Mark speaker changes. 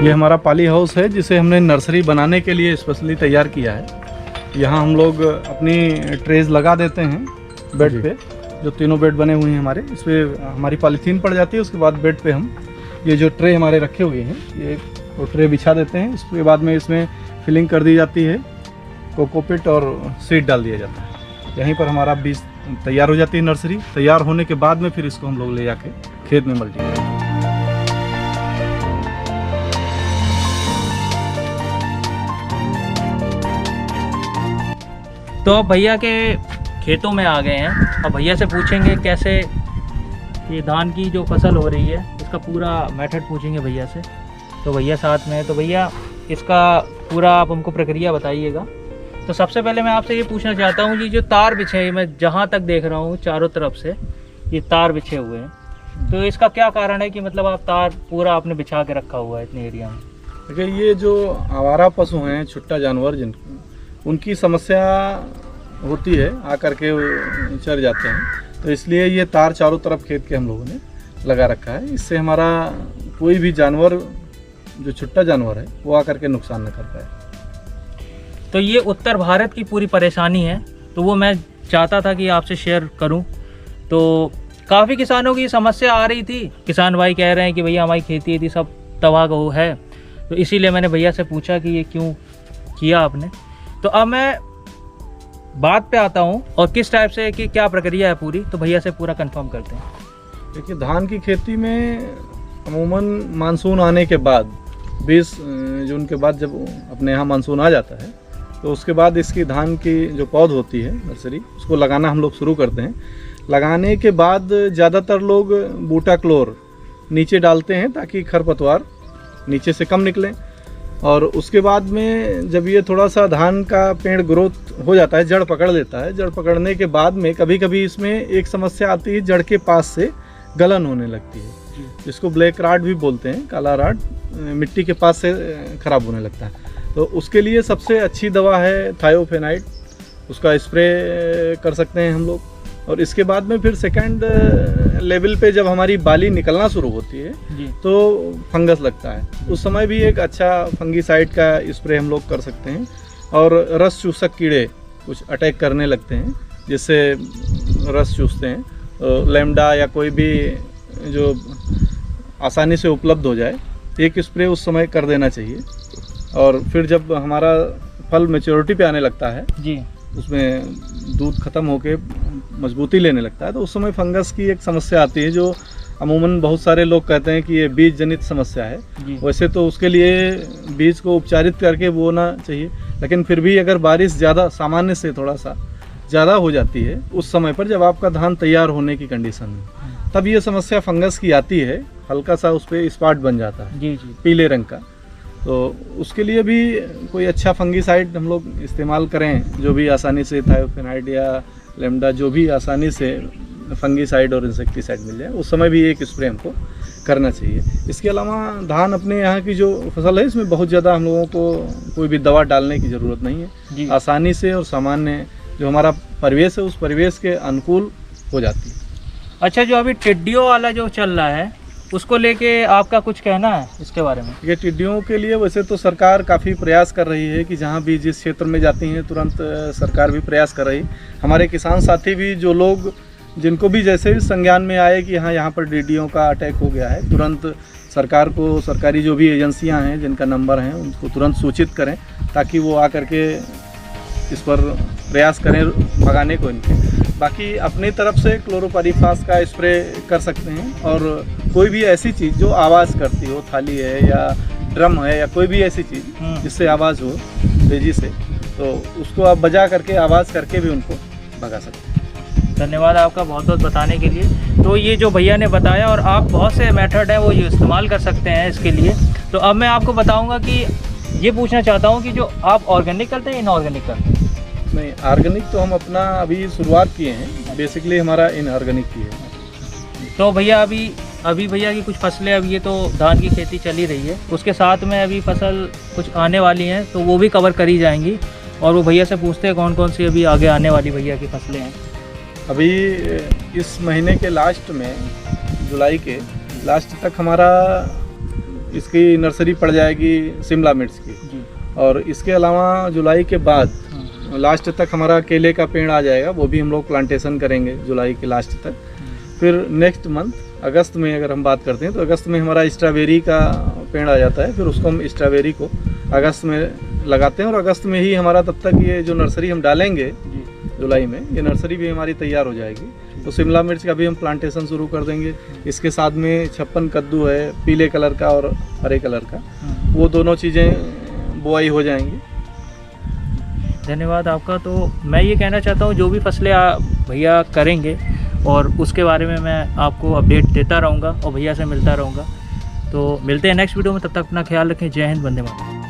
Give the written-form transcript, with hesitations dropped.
Speaker 1: ये हमारा poly house है जिसे हमने नर्सरी बनाने के लिए स्पेशली तैयार किया है। यहाँ हम लोग अपनी ट्रेज लगा देते हैं बेड पे, जो तीनों बेड बने हुए हैं हमारे, इस पर हमारी पॉलीथीन पड़ जाती है। उसके बाद बेड पे हम ये जो ट्रे हमारे रखे हुए हैं, ये तो ट्रे बिछा देते हैं। उसके बाद में इसमें फिलिंग कर दी जाती है, कोकोपीट और सीड डाल दिया जाता है। यहीं पर हमारा बीज तैयार हो जाती है। नर्सरी तैयार होने के बाद में फिर इसको हम लोग ले जाके खेत में मल्टीप्लाई।
Speaker 2: तो अब भैया के खेतों में आ गए हैं और भैया से पूछेंगे कैसे ये धान की जो फसल हो रही है इसका पूरा मेथड पूछेंगे भैया से। तो भैया साथ में है, तो भैया इसका पूरा आप हमको प्रक्रिया बताइएगा। तो सबसे पहले मैं आपसे ये पूछना चाहता हूँ कि जो तार बिछे हैं, मैं जहाँ तक देख रहा हूँ चारों तरफ से ये तार बिछे हुए हैं, तो इसका क्या कारण है कि मतलब आप तार पूरा आपने बिछा के रखा हुआ है इतने एरिया में?
Speaker 1: देखिए, ये जो आवारा पशु हैं, छुट्टा जानवर, उनकी समस्या होती है, आकर के चर जाते हैं, तो इसलिए ये तार चारों तरफ खेत के हम लोगों ने लगा रखा है। इससे हमारा कोई भी जानवर जो छुट्टा जानवर है वो आकर के नुकसान न कर पाए।
Speaker 2: तो ये उत्तर भारत की पूरी परेशानी है, तो वो मैं चाहता था कि आपसे शेयर करूं। तो काफ़ी किसानों की समस्या आ रही थी, किसान भाई कह रहे हैं कि भैया हमारी खेती थी सब तबाह हो है, तो इसीलिए मैंने भैया से पूछा कि ये क्यों किया आपने। तो अब मैं बात पे आता हूँ और किस टाइप से कि क्या प्रक्रिया है पूरी, तो भैया से पूरा कंफर्म करते हैं।
Speaker 1: देखिए, धान की खेती में अमूमन मानसून आने के बाद 20 जून के बाद जब अपने यहाँ मानसून आ जाता है, तो उसके बाद इसकी धान की जो पौध होती है नर्सरी, उसको लगाना हम लोग शुरू करते हैं। लगाने के बाद ज़्यादातर लोग बूटा क्लोर नीचे डालते हैं ताकि खरपतवार नीचे से कम निकलें। और उसके बाद में जब ये थोड़ा सा धान का पेड़ ग्रोथ हो जाता है, जड़ पकड़ लेता है, जड़ पकड़ने के बाद में कभी कभी इसमें एक समस्या आती है, जड़ के पास से गलन होने लगती है, जिसको ब्लैक राड भी बोलते हैं, काला राड, मिट्टी के पास से ख़राब होने लगता है। तो उसके लिए सबसे अच्छी दवा है थायोफेनाइड, उसका स्प्रे कर सकते हैं हम लोग। और इसके बाद में फिर सेकंड लेवल पे जब हमारी बाली निकलना शुरू होती है तो फंगस लगता है, उस समय भी एक अच्छा फंगीसाइड का स्प्रे हम लोग कर सकते हैं। और रस चूसक कीड़े कुछ अटैक करने लगते हैं जिससे रस चूसते हैं, तो लैम्डा या कोई भी जो आसानी से उपलब्ध हो जाए, एक स्प्रे उस समय कर देना चाहिए। और फिर जब हमारा फल मैच्योरिटी पे आने लगता है
Speaker 2: जी, उसमें
Speaker 1: दूध ख़त्म होके मजबूती लेने लगता है, तो उस समय फंगस की एक समस्या आती है, जो अमूमन बहुत सारे लोग कहते हैं कि ये बीज जनित समस्या है। वैसे तो उसके लिए बीज को उपचारित करके बोना चाहिए, लेकिन फिर भी अगर बारिश ज़्यादा सामान्य से थोड़ा सा ज़्यादा हो जाती है उस समय पर, जब आपका धान तैयार होने की कंडीशन में, तब ये समस्या फंगस की आती है, हल्का सा उस पर स्पॉट बन जाता है जी, पीले रंग का। तो उसके लिए भी कोई अच्छा फंगीसाइड हम लोग इस्तेमाल करें, जो भी आसानी से थायोफेनाइड या लैम्डा, जो भी आसानी से फंगीसाइड और इंसेक्टिसाइड मिल जाए, उस समय भी एक स्प्रे हमको करना चाहिए। इसके अलावा धान अपने यहाँ की जो फसल है, इसमें बहुत ज़्यादा हम लोगों को कोई भी दवा डालने की ज़रूरत नहीं है, आसानी से और सामान्य जो हमारा परिवेश है उस परिवेश के अनुकूल हो जाती है।
Speaker 2: अच्छा, जो अभी टिड्डियों वाला जो चल रहा है उसको लेके आपका कुछ कहना है इसके बारे में?
Speaker 1: ये टिड्डियों के लिए वैसे तो सरकार काफ़ी प्रयास कर रही है कि जहाँ भी जिस क्षेत्र में जाती हैं तुरंत सरकार भी प्रयास कर रही है। हमारे किसान साथी भी, जो लोग जिनको भी जैसे भी संज्ञान में आए कि हाँ यहाँ पर टिड्डियों का अटैक हो गया है, तुरंत सरकार को, सरकारी जो भी एजेंसियाँ हैं जिनका नंबर हैं, उनको तुरंत सूचित करें ताकि वो आकर के इस पर प्रयास करें भगाने को इनके। बाकी अपनी तरफ से क्लोरोपाइरीफास का स्प्रे कर सकते हैं, और कोई भी ऐसी चीज़ जो आवाज़ करती हो, थाली है या ड्रम है या कोई भी ऐसी चीज़ जिससे आवाज़ हो तेज़ी से, तो उसको आप बजा करके आवाज़ करके भी उनको भगा सकते हैं।
Speaker 2: धन्यवाद आपका बहुत बहुत बताने के लिए। तो ये जो भैया ने बताया, और आप बहुत से मेथड हैं वो ये इस्तेमाल कर सकते हैं इसके लिए। तो अब मैं आपको बताऊँगा कि ये पूछना चाहता हूँ कि जो आप ऑर्गेनिक करते हैं, इनऑर्गेनिक करते हैं?
Speaker 1: नहीं, ऑर्गेनिक तो हम अपना अभी शुरुआत किए हैं, बेसिकली हमारा इनऑर्गेनिक की है।
Speaker 2: तो भैया अभी भैया की कुछ फसलें, अभी ये तो धान की खेती चली रही है, उसके साथ में अभी फसल कुछ आने वाली हैं, तो वो भी कवर करी जाएंगी। और वो भैया से पूछते हैं कौन कौन सी अभी आगे आने वाली भैया की फसलें हैं।
Speaker 1: अभी इस महीने के लास्ट में, जुलाई के लास्ट तक हमारा इसकी नर्सरी पड़ जाएगी शिमला मिर्च की।
Speaker 2: जी।
Speaker 1: और इसके अलावा जुलाई के बाद लास्ट तक हमारा केले का पेड़ आ जाएगा, वो भी हम लोग प्लांटेशन करेंगे जुलाई के लास्ट तक। फिर नेक्स्ट मंथ अगस्त में अगर हम बात करते हैं तो अगस्त में हमारा स्ट्रॉबेरी का पेड़ आ जाता है, फिर उसको हम स्ट्रॉबेरी को अगस्त में लगाते हैं और अगस्त में ही हमारा तब तक ये जो नर्सरी हम डालेंगे जुलाई में, ये नर्सरी भी हमारी तैयार हो जाएगी। तो शिमला मिर्च का भी हम प्लांटेशन शुरू कर देंगे। इसके साथ में 56 कद्दू है, पीले कलर का और हरे कलर का, वो दोनों चीज़ें बुआई हो जाएंगी।
Speaker 2: धन्यवाद आपका। तो मैं ये कहना चाहता हूँ जो भी फसलें भैया करेंगे और उसके बारे में मैं आपको अपडेट देता रहूँगा और भैया से मिलता रहूँगा। तो मिलते हैं नेक्स्ट वीडियो में, तब तक अपना ख्याल रखें। जय हिंद, वंदे मातरम।